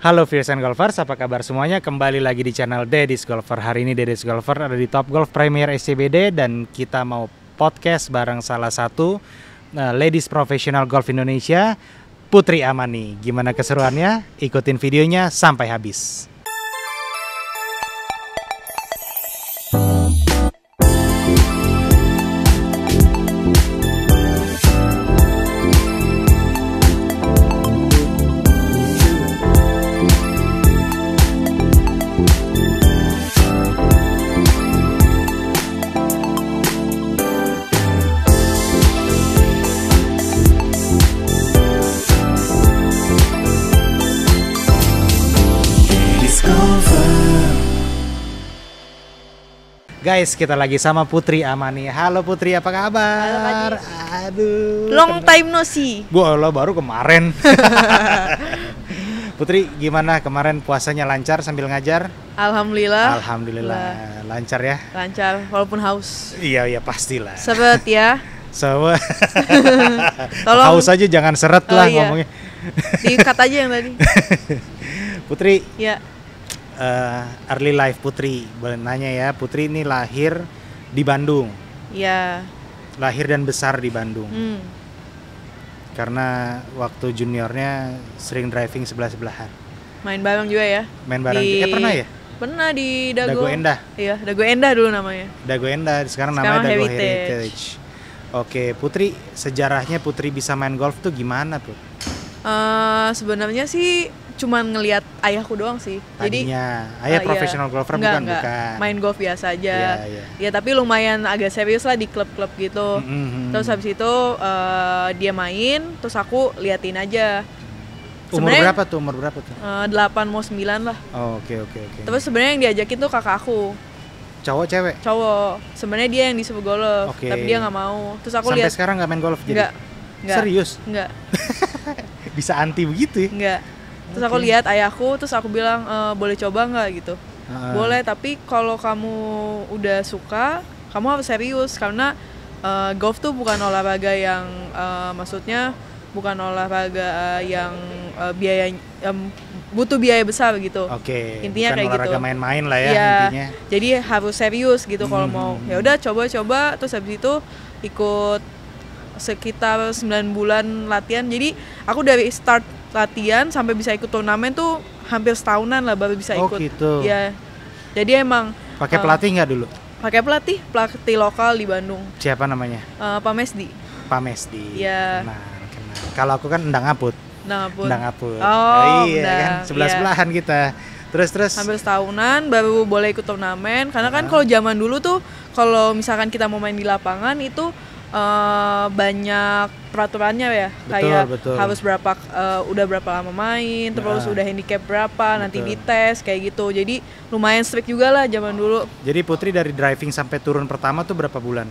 Halo viewers and golfers, apa kabar semuanya? Kembali lagi di channel Deddy's Golfer. Hari ini Deddy's Golfer ada di Top Golf Premier SCBD dan kita mau podcast bareng salah satu ladies professional golf Indonesia, Putri Amani. Gimana keseruannya? Ikutin videonya sampai habis. Guys, kita lagi sama Putri Amani. Halo Putri, apa kabar? Halo, Aduh. Long time no see. Bola baru kemarin. Putri, gimana kemarin puasanya lancar sambil ngajar? Alhamdulillah. Alhamdulillah, lancar ya? Lancar, walaupun haus. Iya, pastilah. Sebet ya. Tolong. Haus aja jangan seret lah iya. ngomongnya. Di-cut aja yang tadi. Putri. Ya. Early life Putri, boleh nanya ya, Putri ini lahir di Bandung. Iya. Lahir dan besar di Bandung. Hmm. Karena waktu juniornya sering driving sebelah-sebelahan. Main bareng juga ya. Main bareng. Pernah ya? Pernah di Dago Endah. Iya, Dago Endah dulu namanya. Dago Endah, sekarang namanya Dago Heritage. Oke, Putri, sejarahnya Putri bisa main golf tuh gimana tuh? Sebenarnya sih cuman ngelihat ayahku doang sih. Tadinya ayah profesional golfer bukan? Main golf biasa aja. Ya tapi lumayan agak serius lah di klub-klub gitu. Terus habis itu dia main, terus aku liatin aja. Umur berapa tuh? 8 mau 9 lah. Oh, oke. Terus sebenarnya yang diajakin tuh kakak aku. Cowok cewek? Cowok. Sebenarnya dia yang disuruh golf, tapi dia nggak mau. Terus aku lihat. Sampai sekarang nggak main golf jadi? Nggak. Serius? Nggak. Bisa anti begitu ya? Nggak. Terus aku lihat ayahku, terus aku bilang boleh coba nggak gitu. Boleh, tapi kalau kamu udah suka, kamu harus serius karena golf tuh bukan olahraga yang maksudnya bukan olahraga yang butuh biaya besar gitu. Oke. Intinya bukan kayak olahraga gitu. Main-main lah ya intinya. Jadi harus serius gitu kalau mau. Ya udah coba-coba, terus habis itu ikut sekitar 9 bulan latihan. Jadi aku dari start latihan sampai bisa ikut turnamen tuh hampir setahunan lah baru bisa ikut. Oh gitu. Ya. Jadi emang pakai pelatih nggak dulu? Pakai pelatih lokal di Bandung. Siapa namanya? Pak Mesdi. Pak Mesdi. Iya. Kenal. Kalau aku kan Endang Aput. Oh, iya kan sebelah-sebelahan kita. Terus hampir setahunan baru boleh ikut turnamen karena kan kalau zaman dulu tuh kalau misalkan kita mau main di lapangan itu banyak peraturannya ya. Betul. Harus udah berapa lama main, terus udah handicap berapa, nanti dites kayak gitu. Jadi lumayan strict juga lah zaman dulu. Jadi Putri dari driving sampai turun pertama tuh berapa bulan?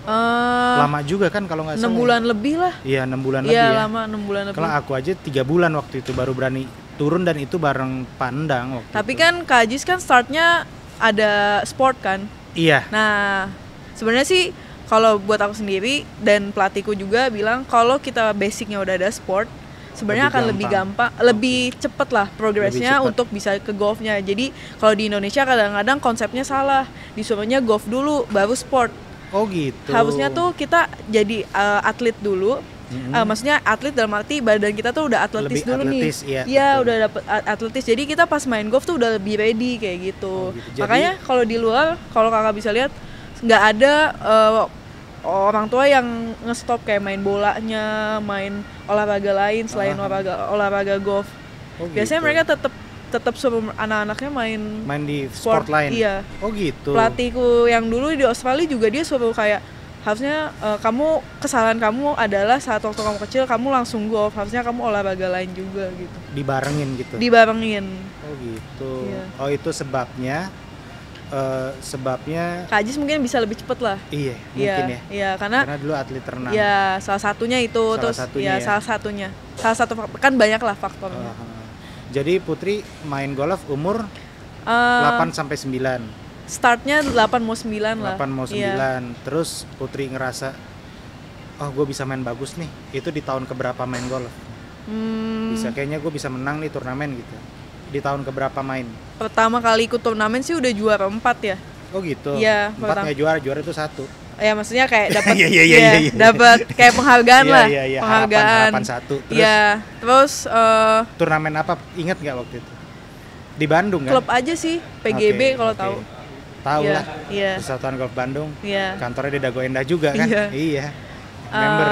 Lama juga kan kalau nggak salah. 6 bulan lebih lah. Iya 6 bulan lebih ya. Iya lama 6 bulan lebih. Kalau aku aja 3 bulan waktu itu baru berani turun dan itu bareng Pandang waktu Tapi itu. kan Kak Ajis kan startnya ada sport kan. Iya. Nah sebenarnya sih kalau buat aku sendiri dan pelatihku juga bilang kalau kita basicnya udah ada sport sebenarnya akan lebih gampang, lebih cepet lah progresnya untuk bisa ke golfnya. Jadi kalau di Indonesia kadang-kadang konsepnya salah, disuruhnya golf dulu baru sport. Oh gitu. Harusnya tuh kita jadi atlet dulu. Maksudnya atlet dalam arti badan kita tuh udah atletis dulu nih. Iya udah dapet atletis. Jadi kita pas main golf tuh udah lebih ready kayak gitu. Makanya kalau di luar, kalau kakak bisa lihat nggak ada orang tua yang ngestop kayak main bolanya, main olahraga lain selain olahraga golf. Biasanya mereka tetap suruh anak-anaknya main di sport lain. Iya. Oh gitu. Pelatihku yang dulu di Australia juga dia suruh kayak harusnya kesalahan kamu adalah saat waktu kamu kecil kamu langsung golf, harusnya kamu olahraga lain juga gitu. Dibarengin gitu. Oh gitu. Iya. Oh itu sebabnya Kak Ajis mungkin bisa lebih cepet lah. Iya, mungkin ya. Iya, karena dulu atlet renang. Iya, salah satunya itu. Salah satunya. Salah satu kan banyak lah faktornya. Jadi Putri main golf umur 8 sampai 9. Startnya 8 mau 9 lah. 8 mau 9. Iya. Terus Putri ngerasa oh gue bisa main bagus nih. Itu di tahun keberapa main golf? Bisa kayaknya gue bisa menang nih turnamen gitu. di tahun keberapa main? Pertama kali ikut turnamen sih udah juara 4 ya. Oh gitu. Iya, 4 nggak juara, juara itu 1. Ya maksudnya kayak dapat dapat kayak penghargaan lah. Penghargaan. Harapan 1. Terus iya, terus turnamen apa? Ingat nggak waktu itu? Di Bandung kan? Klub aja sih, PGB kalau tahu. Tahu lah. Iya. Persatuan Golf Bandung. Iya. Kantornya di Dago Endah juga kan? Iya. Member.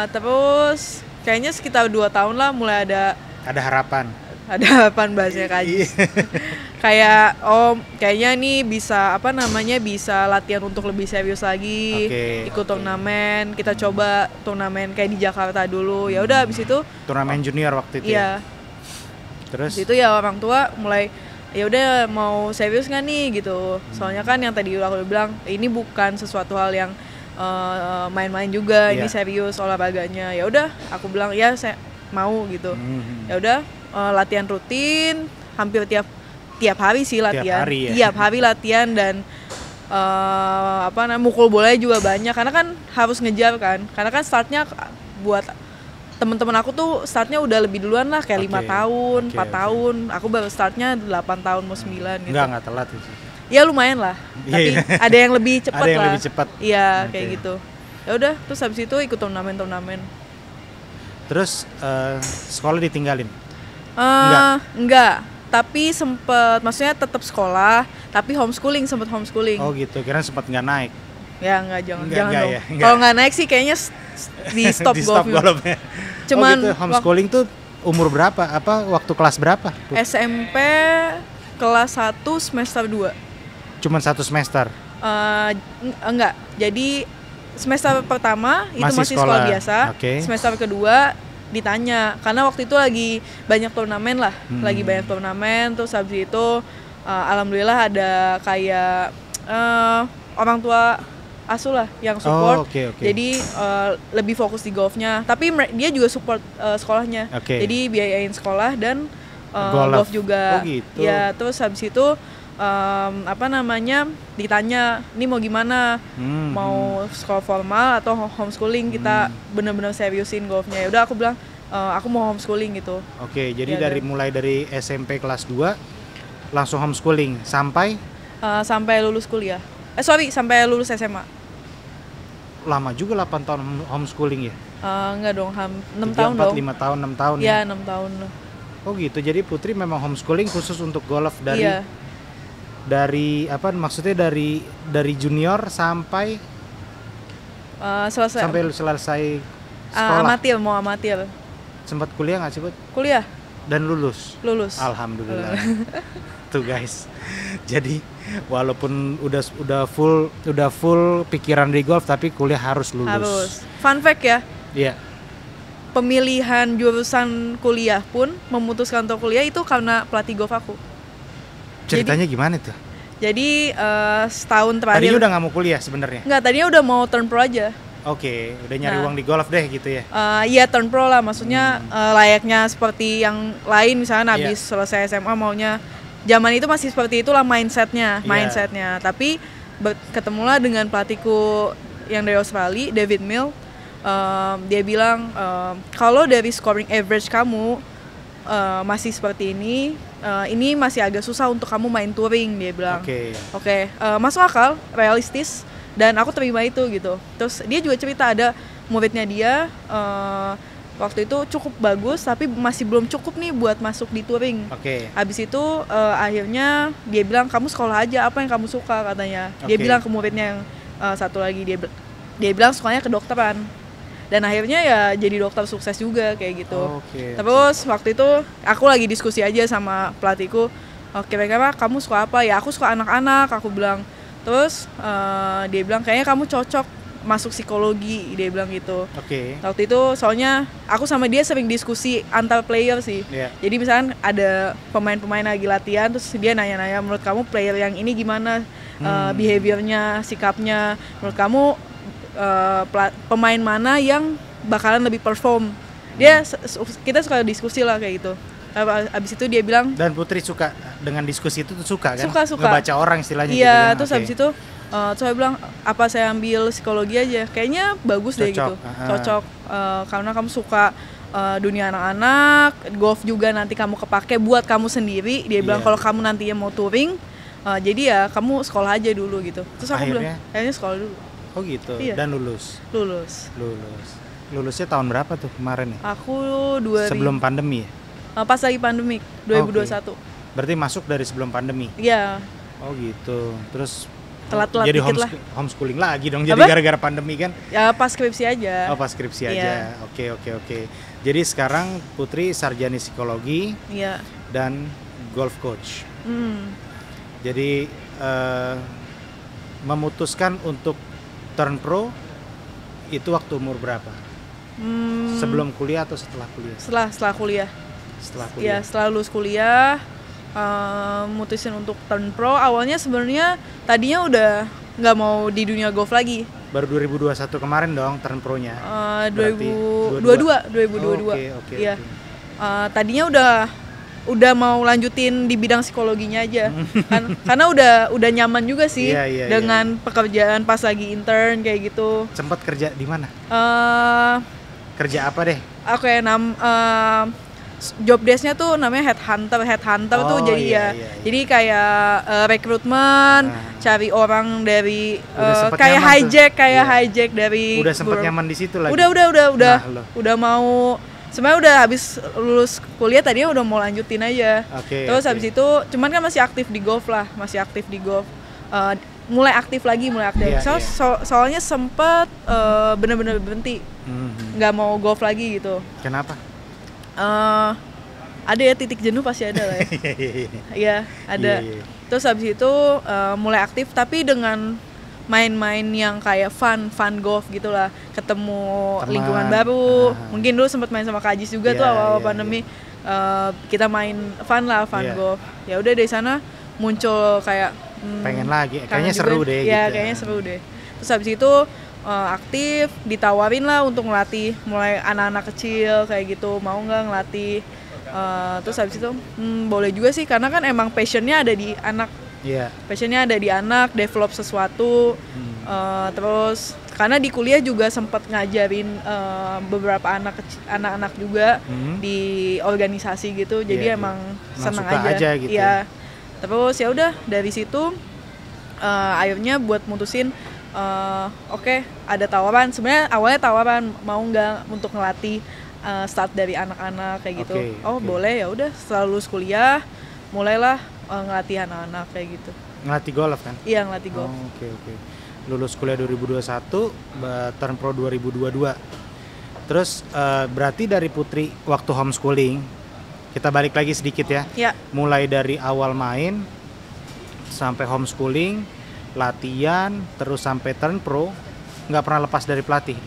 Terus kayaknya sekitar 2 tahun lah mulai ada harapan. Ada harapan bahasnya Kajis. Kayak kayaknya nih bisa bisa latihan untuk lebih serius lagi. Ikut turnamen, kita coba turnamen kayak di Jakarta dulu. Ya udah habis itu turnamen junior waktu itu. Iya. Terus itu ya orang tua mulai ya udah mau serius nggak nih gitu. Soalnya kan yang tadi aku bilang ini bukan sesuatu hal yang main-main juga, ini serius olahraganya. Ya udah aku bilang ya saya mau gitu. Ya udah latihan rutin hampir tiap hari sih latihan. Tiap hari latihan dan mukul bolanya juga banyak karena kan harus ngejar kan. Karena kan startnya buat teman-teman aku tuh startnya udah lebih duluan lah kayak 5 tahun, 4 tahun. Aku baru startnya 8 tahun mau 9 gitu. Enggak telat itu. Ya lumayan lah. Tapi ada yang lebih cepat lah. Ada yang lebih cepat. Iya, kayak gitu. Ya udah, terus habis itu ikut turnamen. Terus sekolah ditinggalin? Enggak. Tapi maksudnya tetap sekolah, tapi homeschooling, sempat homeschooling. Oh gitu, kira sempat nggak naik. Ya jangan dong. Ya, kalau nggak naik sih kayaknya di stop golfnya. Cuman gitu, homeschooling tuh umur berapa? Waktu kelas berapa? SMP kelas 1 semester 2. Cuman 1 semester? Enggak. Jadi semester pertama itu masih sekolah biasa. Semester kedua ditanya karena waktu itu lagi banyak turnamen lah. Lagi banyak turnamen, terus habis itu alhamdulillah ada kayak orang tua asuh lah yang support. Jadi lebih fokus di golfnya. Tapi dia juga support sekolahnya. Jadi biayain sekolah dan golf juga. Gitu. Ya, terus habis itu ditanya, "Ini mau gimana? Mau sekolah formal atau homeschooling?" Kita benar-benar seriusin golfnya. Ya udah aku bilang aku mau homeschooling gitu. Jadi mulai dari SMP kelas 2 langsung homeschooling sampai lulus kuliah. Sampai lulus SMA. Lama juga 8 tahun homeschooling ya? Enggak dong, 6 tahun dong. 5 tahun, 6 tahun ya? 6 tahun. Oh gitu, jadi Putri memang homeschooling khusus untuk golf dari maksudnya dari junior sampai selesai sekolah? Amatir. Sempat kuliah nggak sih, Put? Kuliah. Dan lulus? Lulus. Alhamdulillah. Tuh guys, jadi walaupun udah full pikiran di golf tapi kuliah harus lulus. Harus. Fun fact ya. Iya. Pemilihan jurusan kuliah pun memutuskan untuk kuliah itu karena pelatih golf aku. Ceritanya gimana tuh? Jadi setahun terakhir. Tadinya udah nggak mau kuliah sebenarnya? Nggak, tadinya udah mau turn pro aja. Udah nyari uang di golf deh gitu ya? Iya turn pro lah, maksudnya layaknya seperti yang lain misalnya habis selesai SMA maunya. Zaman itu masih seperti itulah mindsetnya. Tapi ketemulah dengan pelatihku yang dari Australia, David Mill. Dia bilang kalau dari scoring average kamu masih seperti ini masih agak susah untuk kamu main touring, dia bilang. Masuk akal, realistis, dan aku terima itu gitu. Terus dia juga cerita ada muridnya dia waktu itu cukup bagus tapi masih belum cukup nih buat masuk di touring. Habis itu akhirnya dia bilang kamu sekolah aja apa yang kamu suka katanya. Dia bilang ke muridnya yang satu lagi, dia bilang sukanya kedokteran. Dan akhirnya ya jadi dokter sukses juga kayak gitu. Terus waktu itu aku lagi diskusi aja sama pelatihku, kira-kira kamu suka apa? Ya aku suka anak-anak, aku bilang. Terus dia bilang kayaknya kamu cocok masuk psikologi, dia bilang gitu. Waktu itu soalnya aku sama dia sering diskusi antar player sih. Jadi misalkan ada pemain-pemain lagi latihan, terus dia nanya-nanya, menurut kamu player yang ini gimana behaviornya, sikapnya, menurut kamu pemain mana yang bakalan lebih perform. Kita suka diskusi lah kayak gitu. Abis itu dia bilang. Dan Putri suka dengan diskusi itu tuh suka kan? Suka. Ngebaca orang istilahnya. Iya, gitu kan? Terus abis itu saya bilang apa saya ambil psikologi aja. Kayaknya bagus deh gitu. Cocok. Karena kamu suka dunia anak-anak, golf juga nanti kamu kepake buat kamu sendiri. Dia bilang kalau kamu nantinya mau touring, jadi ya kamu sekolah aja dulu gitu. Terus aku bilang, akhirnya sekolah dulu. Oh gitu. Iya. Dan lulus. Lulusnya tahun berapa tuh kemarin ya? Aku sebelum pandemi ya? Pas lagi pandemik 2021. Berarti masuk dari sebelum pandemi? Iya. Oh gitu. Terus telat-telat jadi dikit lah. Homeschooling lagi dong. Jadi gara-gara pandemi kan? Ya pas skripsi aja. Oh pas skripsi aja. Oke. Jadi sekarang Putri sarjana psikologi. Iya. Dan golf coach. Jadi memutuskan untuk turn pro itu waktu umur berapa? Sebelum kuliah atau setelah kuliah? Setelah kuliah. Setelah kuliah. Ya setelah lulus kuliah. Mutusin untuk turn pro. Awalnya sebenarnya tadinya udah nggak mau di dunia golf lagi. Baru 2021 kemarin dong turn pro-nya. 2022. Oke. Iya. Tadinya udah mau lanjutin di bidang psikologinya aja. Karena udah nyaman juga sih dengan pekerjaan pas lagi intern kayak gitu. Sempat kerja di mana? Kerja apa deh? Oke, job desk-nya tuh namanya headhunter tuh jadi jadi kayak rekrutmen, cari orang dari kayak hijack dari. Udah sempet nyaman di situ lagi. Udah mau sebenarnya udah habis lulus kuliah tadinya udah mau lanjutin aja. Terus habis itu cuman kan masih aktif di golf. Mulai aktif lagi. Soalnya sempet bener-bener berhenti. Nggak mau golf lagi gitu. Kenapa? Ada ya titik jenuh pasti ada lah ya. Iya, ada. Terus habis itu mulai aktif tapi dengan main-main yang kayak fun golf gitulah, ketemu teman, lingkungan baru. Mungkin dulu sempat main sama Kak Ajis juga tuh awal pandemi. Kita main fun golf. Ya udah dari sana muncul kayak pengen lagi, kayaknya seru deh. Iya, kayaknya seru deh. Terus habis itu aktif, ditawarin lah untuk ngelatih mulai anak-anak kecil kayak gitu, mau nggak ngelatih. Terus habis itu boleh juga sih karena kan emang passionnya ada di anak. Passionnya ada di anak, develop sesuatu. Terus karena di kuliah juga sempat ngajarin beberapa anak-anak juga di organisasi gitu, jadi emang senang aja gitu. Iya. Terus ya udah dari situ akhirnya buat mutusin oke, ada tawaran. Sebenarnya awalnya tawaran mau nggak untuk ngelatih start dari anak-anak kayak gitu. Boleh, ya udah. Setelah lulus kuliah mulailah ngelatih anak-anak kayak gitu. Ngelatih golf kan? Iya, ngelatih golf. Oke. Lulus kuliah 2021, turn pro 2022. Terus berarti dari Putri waktu homeschooling, kita balik lagi sedikit ya. Mulai dari awal main sampai homeschooling, latihan, terus sampai turn pro, nggak pernah lepas dari pelatih?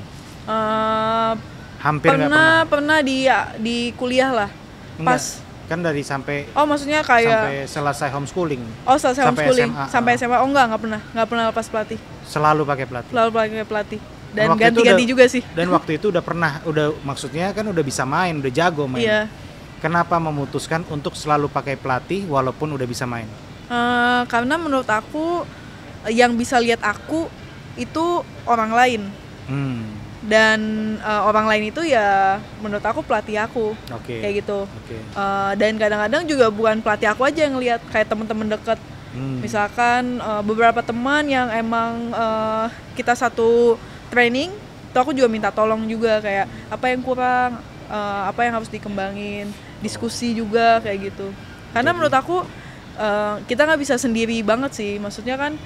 Hampir nggak pernah. Pernah di kuliah lah. Pas kan dari sampai maksudnya kayak sampai selesai homeschooling. Selesai homeschooling sampai SMA. Nggak pernah lepas pelatih. Selalu pakai pelatih. Dan ganti-ganti juga sih. Dan waktu itu udah maksudnya kan udah bisa main, udah jago main. Iya. Kenapa memutuskan untuk selalu pakai pelatih walaupun udah bisa main? Karena menurut aku yang bisa lihat aku itu orang lain. Dan orang lain itu ya menurut aku pelatih aku. Kayak gitu. Dan kadang-kadang juga bukan pelatih aku aja yang lihat, kayak teman-teman dekat. Misalkan beberapa teman yang emang kita satu training, itu aku juga minta tolong juga, kayak apa yang kurang, apa yang harus dikembangin, diskusi juga kayak gitu. Karena menurut aku kita nggak bisa sendiri banget sih. Maksudnya kan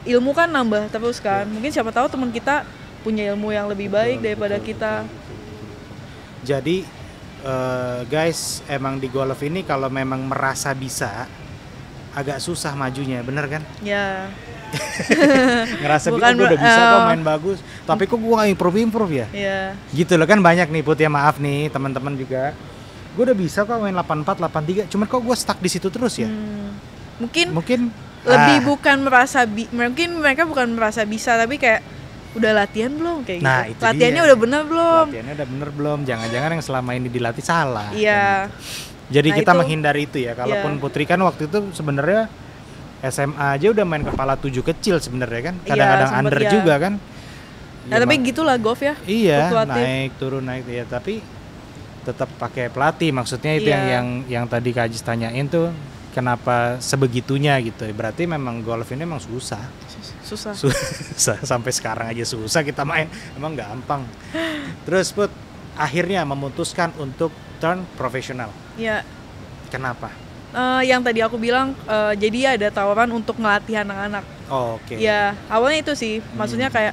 ilmu kan nambah terus kan. Mungkin siapa tahu teman kita punya ilmu yang lebih baik daripada kita. Jadi guys, emang di golf ini kalau memang merasa bisa, agak susah majunya, bener kan? Ya. Ngerasa gue udah bisa kok main bagus, tapi kok gue gak improve ya? Iya. Gitu loh kan, banyak nih Put ya, maaf nih teman-teman juga. Gue udah bisa kok main 84, 83, cuman kok gue stuck di situ terus ya? Mungkin lebih bukan merasa mungkin mereka bukan merasa bisa, tapi kayak udah latihan belum kayak gitu. Latihannya udah bener belum? Jangan-jangan yang selama ini dilatih salah. Iya. Jadi kita menghindari itu ya. Kalaupun Putri kan waktu itu sebenarnya SMA aja udah main kepala 7 kecil sebenarnya kan. Kadang-kadang under juga kan. Tapi gitulah golf ya. Iya, naik turun ya, tapi tetap pakai pelatih. Maksudnya itu yang tadi Kak Ajis tanyain tuh, kenapa sebegitunya gitu. Berarti memang golf ini memang susah sampai sekarang aja susah kita main, emang gampang. Terus Put akhirnya memutuskan untuk turn profesional. Iya. Kenapa? Yang tadi aku bilang, jadi ada tawaran untuk ngelatih anak-anak. Oke. Ya awalnya itu sih, maksudnya kayak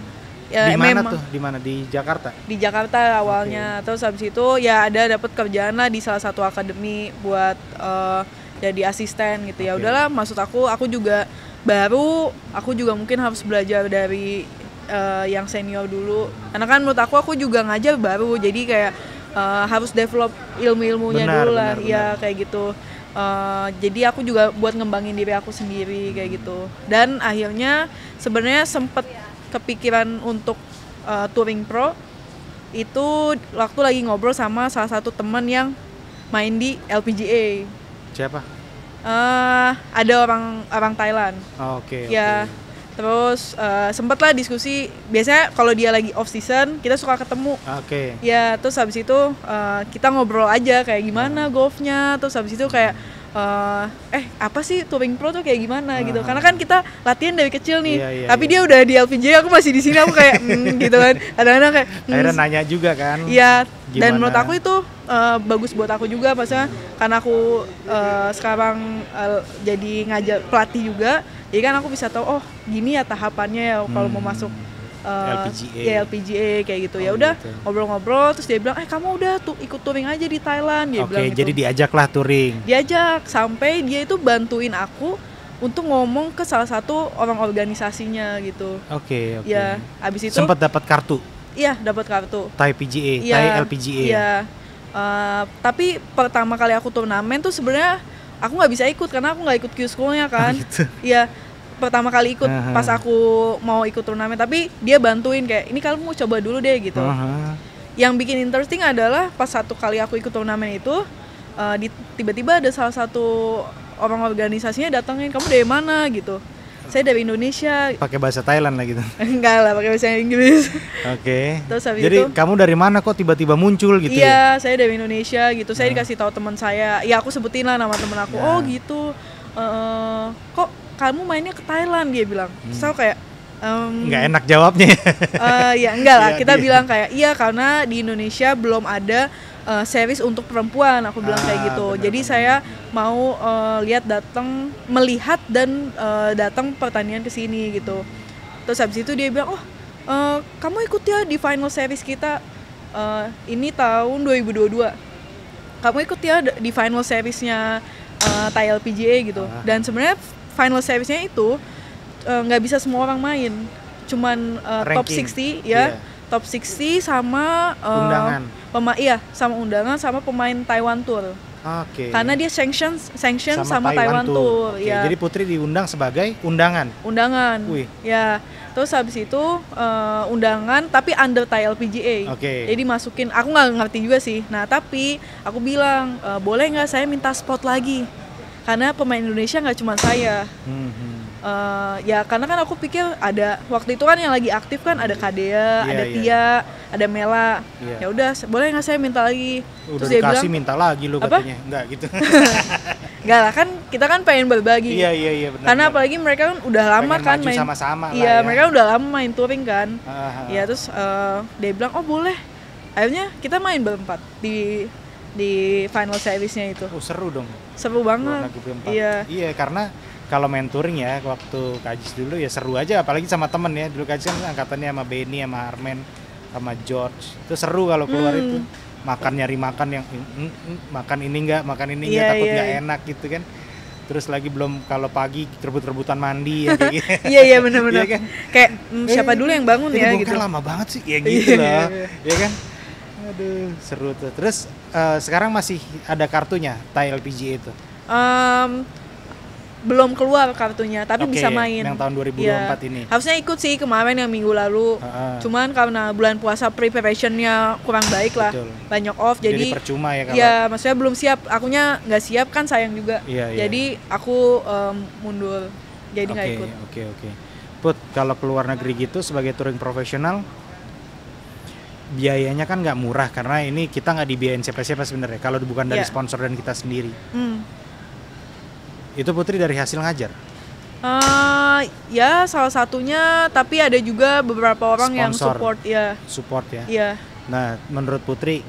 ya, di mana tuh? Di mana? Di Jakarta? Di Jakarta awalnya. Terus habis itu ya ada dapat kerjaan lah di salah satu akademi buat jadi asisten gitu. Ya udahlah, maksud aku juga baru, aku juga mungkin harus belajar dari yang senior dulu. Karena kan menurut aku juga ngajar baru, jadi kayak harus develop ilmu-ilmunya dulu lah. Iya kayak gitu. Jadi aku juga buat ngembangin diri aku sendiri kayak gitu. Dan akhirnya sebenarnya sempet kepikiran untuk touring pro itu waktu lagi ngobrol sama salah satu teman yang main di LPGA. Siapa? Ada orang Thailand. Oke. Ya. Terus sempet lah diskusi. Biasanya kalau dia lagi off season kita suka ketemu. Oke. Ya terus habis itu kita ngobrol aja kayak gimana golfnya. Terus habis itu kayak apa sih touring pro tuh kayak gimana gitu. Karena kan kita latihan dari kecil nih. Tapi dia udah di LPGA, aku masih di sini, aku kayak gitu kan. Kadang-kadang kayak akhirnya nanya juga kan. Iya. Dan menurut aku itu bagus buat aku juga, maksudnya karena aku sekarang jadi ngajar pelatih juga. Jadi kan aku bisa tahu, oh gini ya tahapannya ya kalau mau masuk LPGA kayak gitu. Ya udah gitu. Ngobrol-ngobrol, terus dia bilang, kamu udah ikut touring aja di Thailand. Dia bilang gitu. Jadi diajaklah touring. Diajak, sampai dia itu bantuin aku untuk ngomong ke salah satu orang organisasinya gitu. Oke. Ya, abis itu sempat dapat kartu. Iya, dapat kartu. Thai PGA, Thai LPGA. Iya. Tapi pertama kali aku turnamen tuh sebenarnya aku nggak bisa ikut karena aku nggak ikut Q School-nya kan. Iya. Pertama kali ikut pas aku mau ikut turnamen, tapi dia bantuin kayak ini kamu mau coba dulu deh gitu. Yang bikin interesting adalah pas satu kali aku ikut turnamen itu tiba-tiba ada salah satu orang organisasinya datengin, kamu dari mana gitu. Saya dari Indonesia. Pakai bahasa Thailand lah gitu. Enggak lah, pakai bahasa Inggris. Oke. Jadi kamu dari mana kok tiba-tiba muncul gitu? Iya, saya dari Indonesia gitu. Saya dikasih tahu teman saya. Ya aku sebutin lah nama teman aku. Oh gitu. Kok kamu mainnya ke Thailand, dia bilang. So kayak nggak enak jawabnya. Ya enggak lah, kita bilang kayak iya karena di Indonesia belum ada series untuk perempuan, aku bilang kayak gitu. Jadi saya mau melihat dan datang pertandingan ke sini gitu. Terus habis itu dia bilang, kamu ikut ya di final series kita ini tahun 2022. Kamu ikut ya di final seriesnya Thai LPGA gitu. Dan sebenarnya final seriesnya itu nggak bisa semua orang main, cuman top 60 ya. Top 60 sama undangan. Sama undangan sama pemain Taiwan Tour. Oke. Karena dia sanction sama Taiwan Tour. Ya. Jadi Putri diundang sebagai undangan. Wih. Ya. Terus habis itu undangan tapi under Thai LPGA. Jadi masukin, aku nggak ngerti juga sih. Nah tapi aku bilang boleh nggak saya minta spot lagi? Karena pemain Indonesia nggak cuma saya. Ya karena kan aku pikir ada waktu itu kan yang lagi aktif kan ada Kadea, ada Tia, ada Mela. Ya udah boleh nggak saya minta lagi? Udah terus dia bilang minta lagi lu katanya. Enggak gitu. Enggak lah, kan kita kan pengen berbagi. Iya benar. Karena apalagi mereka kan udah lama pengen kan main sama-sama lah. Iya, mereka udah lama main touring kan. Ya terus dia bilang oh boleh. Akhirnya kita main berempat di final seriesnya itu. Seru dong. Seru banget. Iya karena kalau main touring ya waktu Kajis dulu ya seru aja, apalagi sama temen ya. Dulu Kajis kan angkatannya sama Benny, sama Armen, sama George. Itu seru kalau keluar itu. Nyari makan yang makan ini enggak, takut enggak enak gitu kan. Terus lagi belum kalau pagi rebut-rebutan mandi ya kayak gitu. Iya benar-benar. Kan? Kayak siapa dulu yang bangun ya gitu. Kan lama banget sih ya gitu lah. Ya kan? Aduh, seru tuh. Terus sekarang masih ada kartunya Thai LPGA itu? Belum keluar kartunya, tapi bisa main. Yang tahun 2024 ini. Harusnya ikut sih kemarin yang minggu lalu. Cuman karena bulan puasa preparationnya kurang baik lah. Betul. Banyak off jadi percuma ya kalau. Iya, maksudnya belum siap. Akunya nggak siap kan sayang juga. Jadi aku mundur. Jadi nggak ikut. Oke. Put, kalau keluar negeri gitu sebagai touring profesional biayanya kan nggak murah karena ini kita nggak dibiayain siapa-siapa sebenarnya kalau bukan dari sponsor dan kita sendiri. Itu Putri dari hasil ngajar? Ya salah satunya, tapi ada juga beberapa orang sponsor, yang support ya. Support ya. Iya. Nah, menurut Putri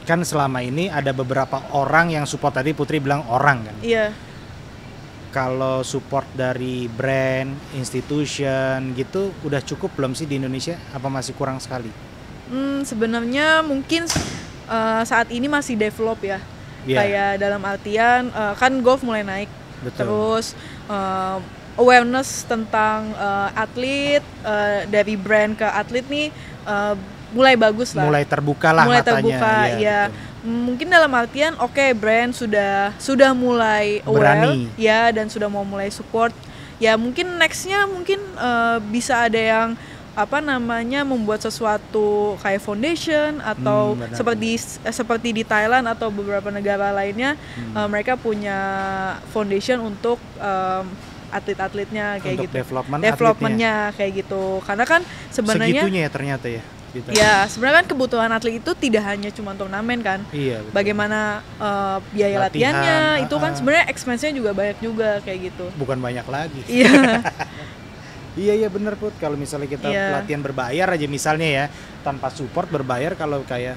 kan selama ini ada beberapa orang yang support, tadi Putri bilang orang kan? Iya. Kalau support dari brand, institution gitu udah cukup belum sih di Indonesia? Apa masih kurang sekali? Sebenarnya mungkin saat ini masih develop ya. Kayak dalam artian kan golf mulai naik. Betul. Terus awareness tentang atlet dari brand ke atlet nih mulai bagus lah. Mulai terbuka lah mulai matanya. Terbuka ya. Mungkin dalam artian brand sudah mulai aware ya, dan sudah mau mulai support. Ya mungkin nextnya mungkin bisa ada yang membuat sesuatu kayak foundation atau seperti di Thailand atau beberapa negara lainnya, mereka punya foundation untuk atlet-atletnya kayak untuk gitu. Developmentnya kayak gitu. Karena kan sebenarnya segitunya ya ternyata ya. Gitu. Ya sebenarnya kan kebutuhan atlet itu tidak hanya cuma turnamen kan. Iya, betul. Bagaimana biaya latihannya itu kan sebenarnya expense-nya juga banyak juga kayak gitu. Bukan banyak lagi. Iya. Iya bener Put, kalau misalnya kita latihan berbayar aja misalnya ya, tanpa support berbayar, kalau kayak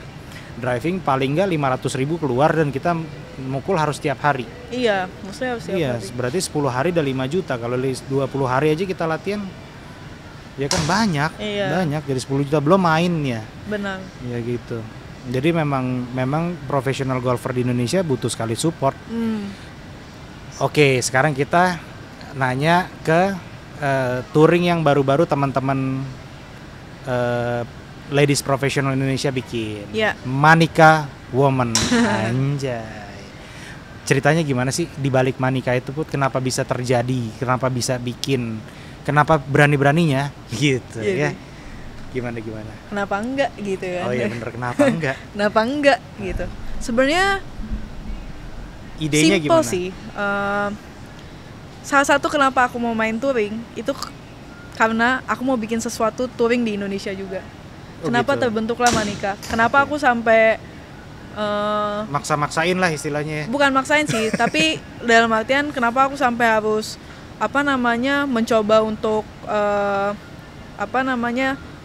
driving paling nggak 500.000 keluar dan kita mukul harus tiap hari. Iya, maksudnya harus tiap hari. Iya, berarti 10 hari udah 5 juta, kalau 20 hari aja kita latihan ya kan banyak, jadi 10 juta belum mainnya. Benar. Ya gitu. Jadi memang profesional golfer di Indonesia butuh sekali support. Oke, sekarang kita nanya ke touring yang baru-baru teman-teman ladies profesional Indonesia bikin. Manika Woman. Anjay. Ceritanya gimana sih di balik Manika itu Put? Kenapa bisa terjadi? Kenapa bisa bikin? Kenapa berani-beraninya gitu ya? Gimana? Kenapa enggak gitu kan? Oh iya bener, kenapa enggak? Kenapa enggak gitu? Sebenarnya idenya simple gimana? Sih. Salah satu kenapa aku mau main touring itu karena aku mau bikin sesuatu touring di Indonesia juga. Kenapa gitu? Terbentuklah Manika. Kenapa aku sampai maksa-maksain lah istilahnya ya. Bukan maksain sih, tapi dalam artian kenapa aku sampai harus mencoba untuk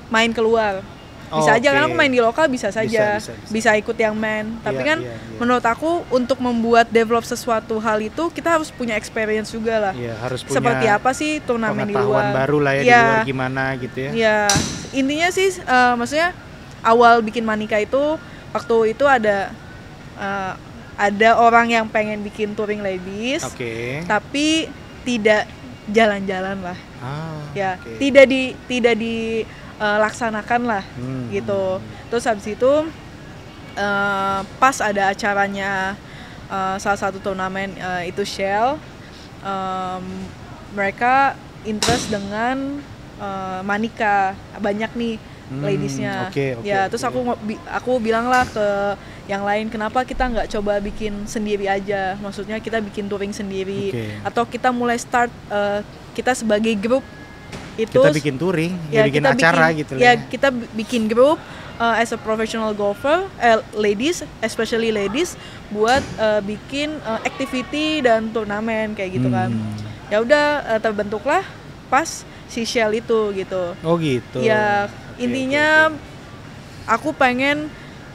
main keluar. Bisa aja kan aku main di lokal bisa saja. Bisa ikut yang main. Tapi menurut aku untuk membuat develop sesuatu hal itu kita harus punya experience juga lah. Harus punya seperti apa sih turnamen di luar. Pengetahuan baru lah ya, di luar gimana gitu ya. Iya. Intinya sih maksudnya awal bikin Manika itu waktu itu ada orang yang pengen bikin touring ladies. Tapi tidak jalan-jalan lah. Tidak dilaksanakan lah gitu. Terus habis itu pas ada acaranya salah satu turnamen itu Shell, mereka interest dengan Manika, banyak nih ladiesnya. Terus aku bilang lah ke yang lain, kenapa kita nggak coba bikin sendiri aja, maksudnya kita bikin touring sendiri, atau kita mulai start kita sebagai grup itu kita bikin touring, bikin acara gitu ya. Kita bikin grup as a professional golfer, ladies, especially ladies, buat bikin activity dan turnamen kayak gitu kan. Ya udah terbentuklah pas si Shell itu gitu. Oh gitu. Ya intinya aku pengen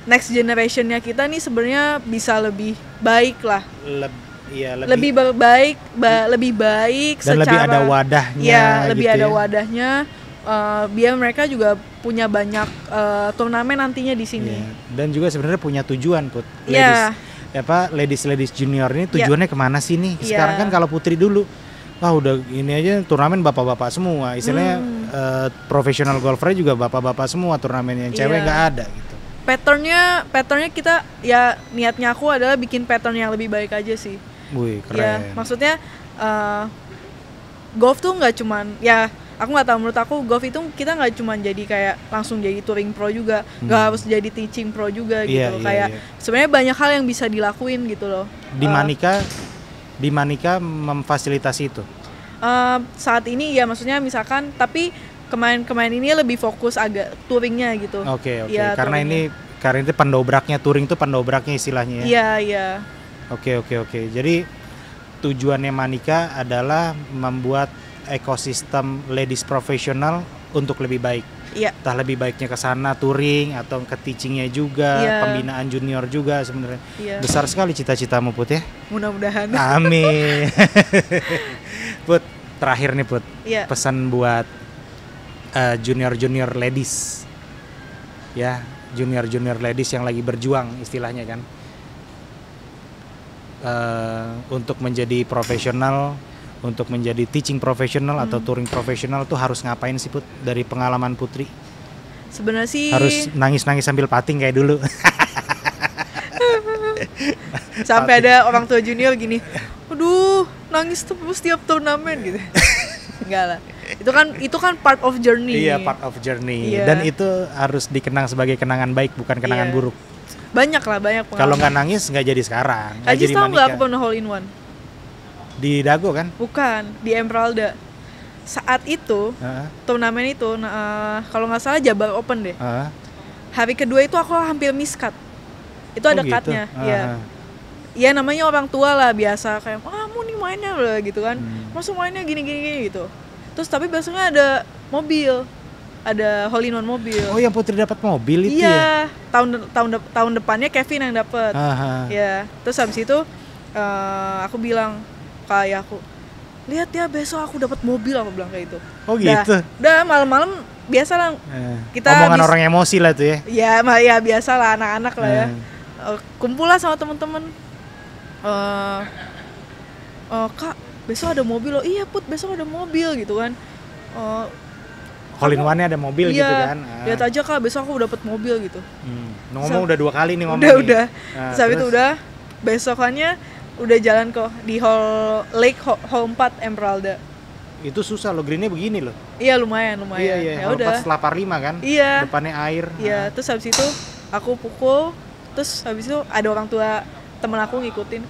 next generationnya kita nih sebenarnya bisa lebih baik lah. Lebih baik dan secara lebih ada wadahnya. Lebih ada wadahnya. Biar mereka juga punya banyak turnamen nantinya di sini. Dan juga sebenarnya punya tujuan Put. Ladies junior ini tujuannya kemana sih nih? Sekarang kan kalau Putri dulu, udah ini aja turnamen bapak-bapak semua. Istilahnya profesional golfer juga bapak-bapak semua, turnamen yang cewek nggak ada gitu. Patternnya kita ya, niatnya aku adalah bikin pattern yang lebih baik aja sih. Wih, keren. Ya, maksudnya golf tuh nggak cuman ya, aku nggak tahu, menurut aku golf itu kita nggak cuman jadi kayak langsung jadi touring pro juga, nggak harus jadi teaching pro juga gitu. Sebenarnya banyak hal yang bisa dilakuin gitu loh. Di Manika memfasilitasi itu. Saat ini ya, maksudnya misalkan, tapi kemarin ini lebih fokus agak touringnya gitu. Oke. Ya, karena itu pendobraknya, touring tuh pendobraknya istilahnya ya. Iya. Oke. Jadi tujuannya Manika adalah membuat ekosistem ladies profesional untuk lebih baik. Iya. Entah lebih baiknya ke sana touring atau ke teachingnya juga, pembinaan junior juga sebenarnya. Iya. Besar sekali cita-citamu Put ya. Mudah-mudahan. Amin. Put, terakhir nih Put. Iya. Pesan buat junior ladies. Ya, junior ladies yang lagi berjuang istilahnya kan. Untuk menjadi profesional, untuk menjadi teaching profesional atau touring profesional tuh harus ngapain sih Put dari pengalaman Putri? Sebenarnya sih harus nangis-nangis sambil pating kayak dulu. Sampai ada orang tua junior gini, aduh nangis terus tiap turnamen gitu. Enggak lah. Itu kan part of journey. Iya, part of journey. Dan itu harus dikenang sebagai kenangan baik, bukan kenangan buruk. Banyak pengalaman. Kalau nggak nangis nggak jadi sekarang. Ajis tau nggak aku pernah hole in one? Di Dago kan? Bukan, di Emeralda. Saat itu turnamen itu, kalau nggak salah Jabar Open deh. Hari kedua itu aku hampir miss cut. Itu ada cutnya, ya. Ya namanya orang tua lah biasa kayak, mau nih mainnya lah gitu kan. Masuk mainnya gini gitu. Terus tapi biasanya ada mobil. Ada hole in one mobil. Oh, yang Putri dapat mobil itu ya? Tahun depannya Kevin yang dapat. Ya, terus habis itu aku bilang ke ayahku, lihat ya besok aku dapat mobil, aku bilang kayak gitu. Oh gitu. Udah malam-malam biasa lah. Kita omongan orang emosi lah tuh ya. Ya biasa lah anak-anak lah ya. Kumpul lah sama teman-teman. Kak, besok ada mobil loh. Iya Put, besok ada mobil gitu kan. Hole in one-nya ada mobil gitu kan. Lihat aja Kak, besok aku dapat mobil gitu. Ngomong udah 2 kali nih ngomong. Udah. Terus itu udah besokannya udah jalan ke di hall 4 Emeralda. Itu susah loh, greennya begini loh. Iya lumayan. Iya. Ya udah. Hall 4 selapar 5 kan? Iya. Depannya air. Iya, terus habis itu aku pukul, terus habis itu ada orang tua temen aku ngikutin,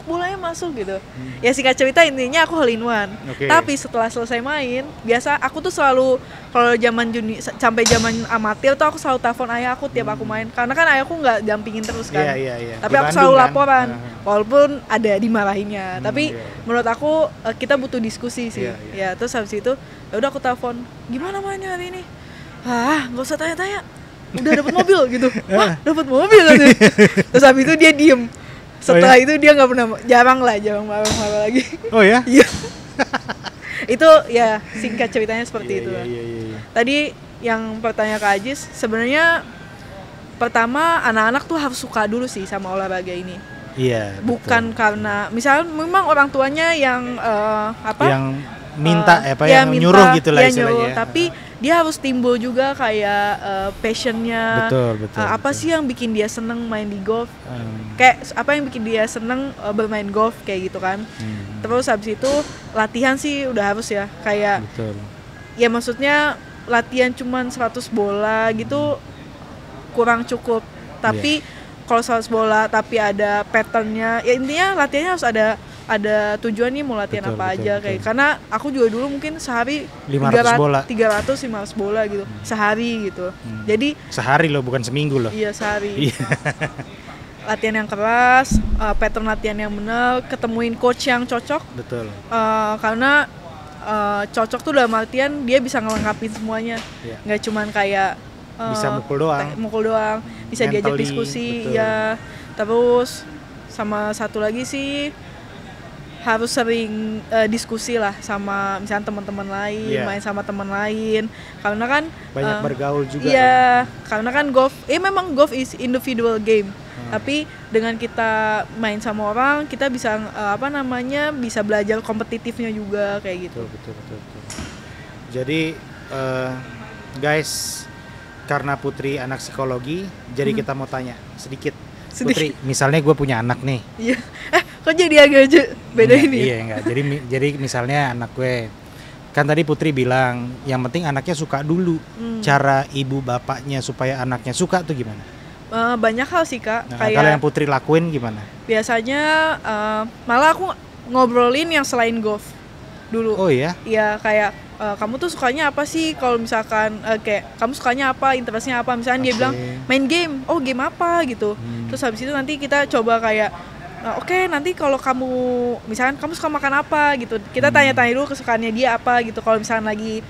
bolanya masuk gitu. Ya singkat cerita intinya aku hole in one. Tapi setelah selesai main, biasa aku tuh selalu kalau sampai zaman amatir tuh aku selalu telepon ayah aku tiap aku main, karena kan ayahku nggak dampingin terus kan. Iya. Tapi aku selalu laporan, walaupun ada dimarahinnya. Tapi menurut aku kita butuh diskusi sih. Ya terus habis itu ya udah aku telepon, gimana mainnya hari ini? Nggak usah tanya-tanya, udah dapat mobil gitu. Dapat mobil gitu. Terus habis itu dia diem. Setelah itu dia nggak pernah, jarang marah lagi. Oh ya? Iya. Itu ya singkat ceritanya seperti itu. Iya. Tadi yang pertanyaan Kak Ajis, sebenarnya pertama anak-anak tuh harus suka dulu sih sama olahraga ini. Iya. Bukan karena misalnya memang orang tuanya yang yang minta yang nyuruh gitu lah istilahnya. Tapi dia harus timbul juga kayak passionnya. Betul. Apa sih yang bikin dia seneng main di golf? Kayak apa yang bikin dia seneng bermain golf kayak gitu kan. Terus habis itu latihan sih udah harus ya kayak. Betul. Ya maksudnya latihan cuman 100 bola gitu kurang cukup. Tapi kalau 100 bola tapi ada patternnya, ya intinya latihannya harus ada tujuan nih mau latihan aja kayak. Karena aku juga dulu mungkin sehari 500 bola 500 bola gitu sehari gitu. Jadi sehari loh, bukan seminggu loh. Iya sehari. Latihan yang keras, pattern latihan yang benar, ketemuin coach yang cocok. Betul. Karena cocok tuh dalam artian dia bisa ngelengkapin semuanya. Nggak cuman kayak bisa mukul doang, bisa diajak diskusi. Ya terus sama satu lagi sih harus sering diskusi lah sama misalnya teman-teman lain, main sama teman lain, karena kan banyak bergaul juga. Iya, karena kan golf, memang golf is individual game, tapi dengan kita main sama orang, kita bisa bisa belajar kompetitifnya juga kayak gitu. Betul. Jadi guys, karena Putri anak psikologi, jadi kita mau tanya sedikit. Putri, misalnya gue punya anak nih. Iya. Kok jadi agak beda ini? Iya enggak. Jadi misalnya anak gue, kan tadi Putri bilang yang penting anaknya suka dulu. Cara ibu bapaknya supaya anaknya suka tuh gimana? Banyak hal sih Kak. Kayak kalau yang Putri lakuin gimana? Biasanya malah aku ngobrolin yang selain golf. dulu. Oh iya? Iya, kayak kamu tuh sukanya apa sih kalau misalkan kayak kamu sukanya apa, interestnya apa, misalkan dia bilang main game, oh game apa gitu. Terus habis itu nanti kita coba kayak oke, nanti kalau kamu misalkan kamu suka makan apa gitu, kita tanya-tanya dulu kesukaannya dia apa gitu. Kalau misalkan lagi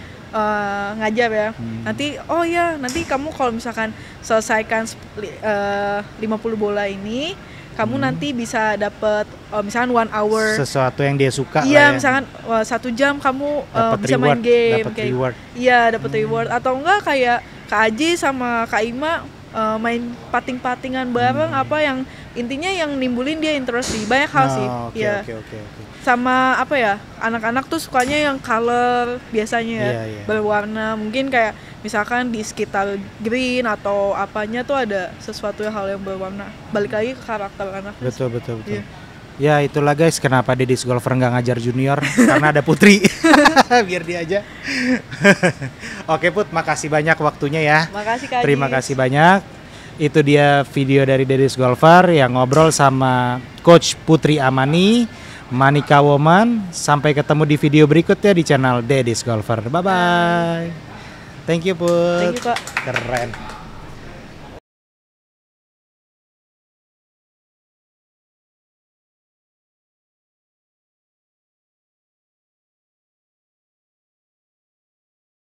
ngajar ya, nanti kamu kalau misalkan selesaikan 50 bola ini, kamu nanti bisa dapat misalkan 1 hour sesuatu yang dia suka. Iya, misalkan 1 jam kamu bisa main game dapat reward. Iya, dapat reward. Atau enggak kayak Kak Aji sama Kak Ima main pating-patingan bareng, apa yang intinya yang nimbulin dia interest di banyak hal sih. Iya. Oke. Sama apa ya, anak-anak tuh sukanya yang color biasanya ya, berwarna. Mungkin kayak misalkan di sekitar green atau apanya tuh ada sesuatu hal yang berwarna. Balik lagi ke karakter anak. Betul. Yeah. Ya itulah guys, kenapa Deddy's Golfer nggak ngajar junior karena ada Putri. Biar dia aja. Oke Put, makasih banyak waktunya ya. Makasih Kak. Terima kasih banyak. Itu dia video dari Deddy's Golfer yang ngobrol sama Coach Putri Amani, Manika Woman. Sampai ketemu di video berikutnya di channel Deddy's Golfer. Bye bye. Thank you Put. Thank you Kak. Keren.